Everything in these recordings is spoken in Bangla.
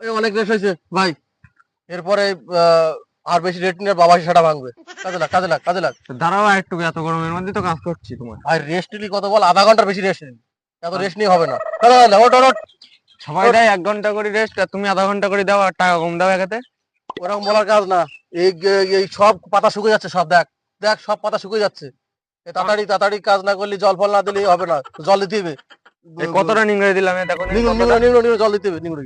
এই অনেক রেস্ট হয়েছে ভাই, এরপরে আর বেশি রেট নিয়ে বাবা সেটা ভাঙবে। কাজে লাগ, কাজে লাগ, কাজে লাগ। দাঁড়াও আর একটু, এত গরমের মধ্যে তো কাজ করছি তোমার। ভাই রেস্ট নিলি কত বল, আধা ঘন্টার বেশি রেস্ট নিলি, এত রেস্ট নিয়ে হবে না। দাঁড়া, দাঁড়া, ওঠ, ওঠ, ওঠ। সবাই দেয় 1 ঘন্টা করে রেস্ট, আর তুমি আধা ঘন্টা করে দাও আর টাকা কম দাও একাতে। ওরকম বলার কাজ না। এই এই সব পাতা শুকিয়ে যাচ্ছে, সব দেখ, দেখ সব পাতা শুকিয়ে যাচ্ছে। তাড়াতাড়ি তাড়াতাড়ি কাজ না করলে, জল ফল না দিলে হবে না, জল দিতে হবে। এই কতটা নিংড়ে দিলাম, দেখো নিংড়ো, নিংড়ো, নিংড়ো, নিংড়ো, জল দিতে হবে, নিংড়ো।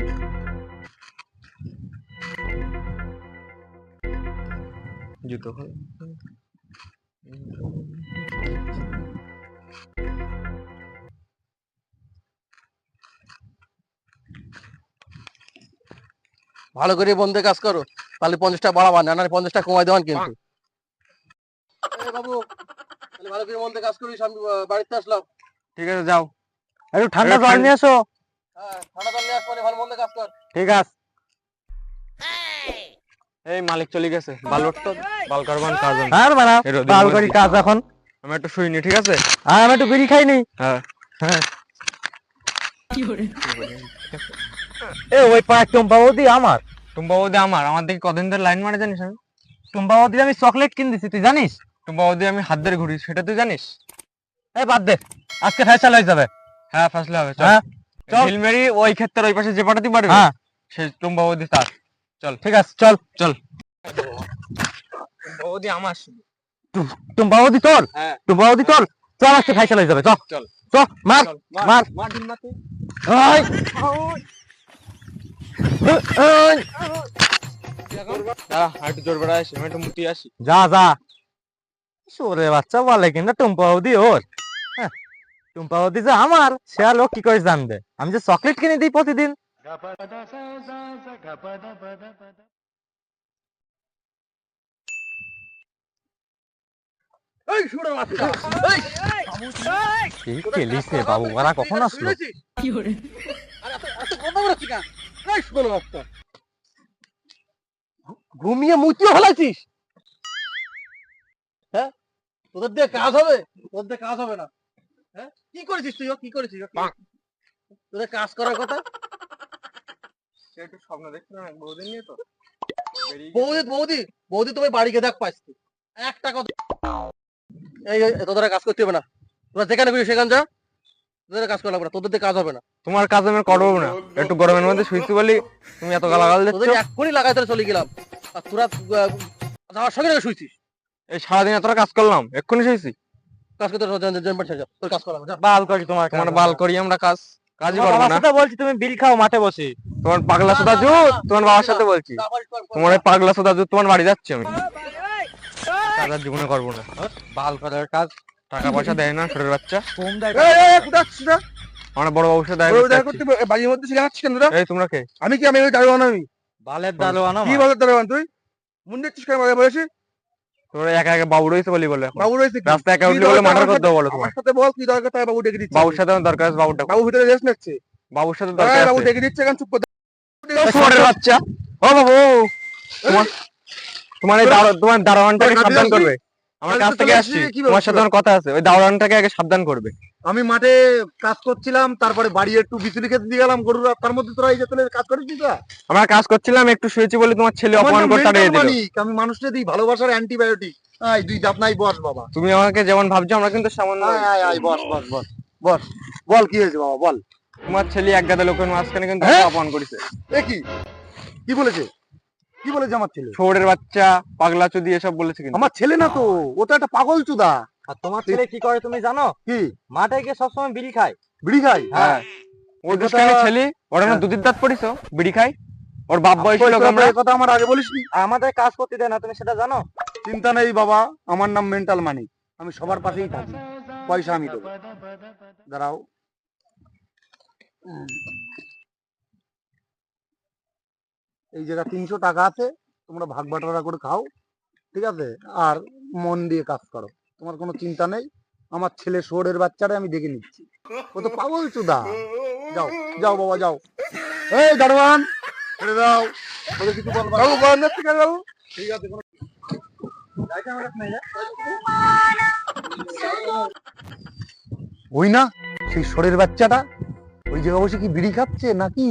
জুতো ভালো করে বন্ধে কাজ করো, তাহলে 50 টাকা বাড়াবা না, 50 টাকা কমাই দেওয়ান কিন্তু। বাবু, তাহলে ভালো করে বন্ধে কাজ করিস, আমি বাড়িতে আসলাম। ঠিক আছে, যাও। একটু ঠান্ডা জল নিয়ে এসো। হ্যাঁ, ঠান্ডা জল নিয়ে আসবো, ভালো মন্দে কাজ কর। ঠিক আছে। এই মালিক চলে গেছে, বালুর তো বাল কারবান কাজ হবে। আর বাড়া বাল করি কাজ এখন। আমি একটু শুইনি, ঠিক আছে? আর আমি একটু বিড়ি খাইনি। হ্যাঁ হ্যাঁ। এ ওই পাঁচ টুম্পাবতী আমার। টুম্পাবতী আমার দিকে কদিন ধরে লাইন মারে জানিস? আমি টুম্পাবতী আমি চকলেট কিনে দিছি, তুই জানিস? টুম্পাবতী আমি হাত ধরে ঘুরি, সেটা তুই জানিস? এই বাদ দে, আজকে ফেসাল হয়ে যাবে। হ্যাঁ, ফাসলে হবে। চল, হ্যাঁ চল। ঢিলমেরি ওই ক্ষেত্রে ওই পাশে যে পাঠাতে পারবে, হ্যাঁ সে টুম্পাবতী তার। চল, ঠিক আছে, চল চল। টুম্পাবতী আমার। টুম্পাবতী তোর। হ্যাঁ, টুম্পাবতী তোর। চল আজকে ফেসাল হয়ে যাবে, চল চল, চল। মার চল, মার মার ঢিল মারতে। ওই ওই। আর একটু জোর বেড়া আসি, আমি একটু মুতি আসি। যা যা। সোরে বাচ্চা বলে কিন্তু টুম্পাবতী ওর। হ্যাঁ, টুম্পাবতী যে আমার, সে আর লোক কি করে জানবে? আমি যে চকলেট কিনে দিই প্রতিদিন। এই শুয়োরের বাচ্চা, এই কি খেলিছে বাবু, ওরা কখন আসলো? আরে এত কথা বলছিস কেন? এই শুয়োরের বাচ্চা, ঘুমিয়ে মুতিও ফেলাইছিস? হ্যাঁ, তোদের দিয়ে কাজ হবে? তোদের দিয়ে কাজ হবে না। হ্যাঁ, কি করেছিস তুই? কি করেছিস? তোদের কাজ করার কথা। সে একটু স্বপ্ন দেখছিলাম এক বহুদিন নিয়ে, তো বৌদি, বৌদি, বৌদি, তুমি বাড়িকে দেখ পাইছি একটা কথা। এই এই, তোদের আর কাজ করতে হবে না, তোরা যেখানে খুশি সেখানে যা, তোদের আর কাজ করা লাগবে না, তোদের দিয়ে কাজ হবে না। তোমার কাজ আমি করবো না। একটু গরমের মধ্যে শুইছি বলি তুমি এত গালাগাল তোদের দিচ্ছ। এক্ষুনি লাগাই ধরে চলে গেলাম, আর তোরা যাওয়ার সঙ্গে সঙ্গে শুইছিস। এই সারাদিন এতটা কাজ করলাম, এক্ষুনি শুইছি। কাজ করতে তোর কাজ করা লাগবে, যা। বাল করি তোমার তোমার বাল করি আমরা, কাজই তোমার করবো বাবার না। সাথে বলছি তুমি বিল খাও মাঠে বসে। তোমার পাগলা সোদা জুত, তোমার বাবার সাথে বলছি। তোমার ওই পাগলা সোদা জুত তোমার বাড়ি যাচ্ছে আমি। কাজ আর জীবনে করবো না। বাল করার কাজ। টাকা পয়সা দেয় না ছোটের বাচ্চা। কম দেয়। কোথায় আসছিস না? আমরা বড় বাবুর সাথে দেখা করতে যাচ্ছি। বাড়ির মধ্যে ছিলাম কেন তোরা? এই তোমরা কে? আমি কি, আমি ওই দারোয়ান, আমি বালের দারোয়ান কি আমার। বলার দারোয়ান? তুই মুন দেখছিস কেন বলেছিস? তোমরা একা একা বাবু রয়েছে বলি বলে এখন। বাবু রয়েছে কি? রাস্তায় একা কি উঠলে বলে দরকার মার্ডার আমার করতে বলো সাথে? তোমার। আমার সাথে বল কি দরকার, তাই বাবু ডেকে দিচ্ছে। বাবুর সাথে আমার দরকার আছে, বাবুটা বাবু ভিতরে রেস্ট নিচ্ছে। বাবুর সাথে দরকার বাবু আছে। ডেকে দিচ্ছে, কেন চুপ করে? ছোটের বাচ্চা। ও বাবু, তোমার তোমার এই তোমার দারোয়ানটাকে সাবধান করবে। আমার কাছ থেকে আসছি, তোমার সাথে আমার কথা আছে। ওই দারোয়ানটাকে আগে সাবধান করবে। আমি মাঠে কাজ করছিলাম, তারপরে বাড়ি একটু বিচুলি খেতে দিয়ে গেলাম গরুর, তার মধ্যে তোরা এই যে তোদের কাজ করিস না? আমরা কাজ করছিলাম, একটু শুয়েছি বলে তোমার ছেলে অপমান করে তাড়িয়ে দিল। আমি মানুষকে দিই ভালোবাসার অ্যান্টিবায়োটিক। আয় দুই দাপ নাই, বস বাবা। তুমি আমাকে যেমন ভাবছো, আমরা কিন্তু সামান্য। আয় আয় আয়, বস বস বস বস। বল কি হয়েছে বাবা, বল। তোমার ছেলে এক গাদা লোকের মাঝখানে কিন্তু হ্যাঁ? অপমান করেছে। এ কি, কি বলেছে? কি বলেছে আমার ছেলে? ছোড়ের বাচ্চা, পাগলা চুদি এসব বলেছে কিন্তু। আমার ছেলে না তো, ও তো একটা পাগল চুদা। আর তোমার ছেলে কি করে তুমি জানো? কি? মাঠে গিয়ে সবসময় বিড়ি খায়। বিড়ি খাই? হ্যাঁ, ওর দুষ্টামি ছেলে। ওরা না দুধের দাঁত পড়িছো, বিড়ি খাই। ওর বাপ বয়সী লোক আমরা। এই কথা আমার আগে বলিসনি। আর আমাদের কাজ করতে দেয় না, তুমি সেটা জানো? চিন্তা নেই বাবা, আমার নাম মেন্টাল মানি, আমি সবার পাশেই থাকি, পয়সা আমি দেবো। দাঁড়াও, এই জায়গা 300 টাকা আছে, তোমরা ভাগ বাটোয়ারা করে খাও, ঠিক আছে? আর মন দিয়ে কাজ করো, তোমার কোনো চিন্তা নেই। আমার ছেলে শোরের বাচ্চাটা আমি দেখে নিচ্ছি, ও তো পাগল চুদা। যাও যাও বাবা, যাও। এই দারোয়ান, ছেড়ে দাও, ওদের কিছু বলবা না। বাবু, ঠিক আছে, কোনো ওই না সেই শোরের বাচ্চাটা ওই জায়গা বসে কি বিড়ি খাচ্ছে নাকি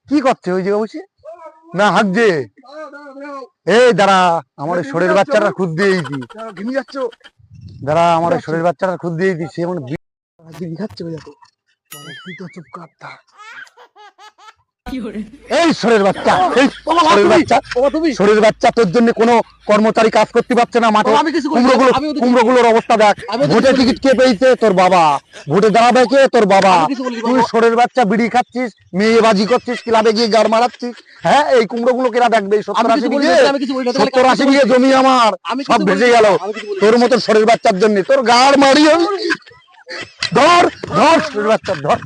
কি করছে ওই জায়গা বসে? না হাঁকছে। এই দাঁড়া, আমার ওই শরীর বাচ্চাটা খুদ দিয়েছি। ঘিমি যাচ্ছ। দাঁড়া, আমার ওই শরীর বাচ্চাটা খুদ দিয়েছি। সে মানে বিড়ি খাচ্ছে ওই দেখো। তুই তো চুপ কর তা। এই শরীর বাচ্চা, এই শরীর বাচ্চা, বাবা তুমি শরীর বাচ্চা, তোর জন্য কোনো কর্মচারী কাজ করতে পারছে না মাঠে। বাবা, আমি কিছু করিনি, কুমড়োগুলো আমি ওদের- কুমড়োগুলোর অবস্থা দেখ। আমি ওদের ভোটে কিছু টিকিট কে পেয়েছে? তোর বাবা। ভোটে দাঁড়াবে কে? তোর বাবা। আমি কিছু বলিনি, তুই বাবা। শরীর বাচ্চা বিড়ি খাচ্ছিস, মেয়ে বাজি করছিস, ক্লাবে গিয়ে গাড় মারাচ্ছিস। হ্যাঁ, এই কুমড়োগুলো কেনা দেখবে? আমি 70-80 কিছু বিঘে, বলিনি, আমি কিছু বলিনি, তোমার 70-80 বিঘে জমি আমার, আমি সব কিছু ভেসে বলিনি, গেল আমি কিছু বলিনি। তোর মতো শরীর বাচ্চার জন্য। তোর গাড় মারি আমি। ধর ধর শরীর বাচ্চা ধর।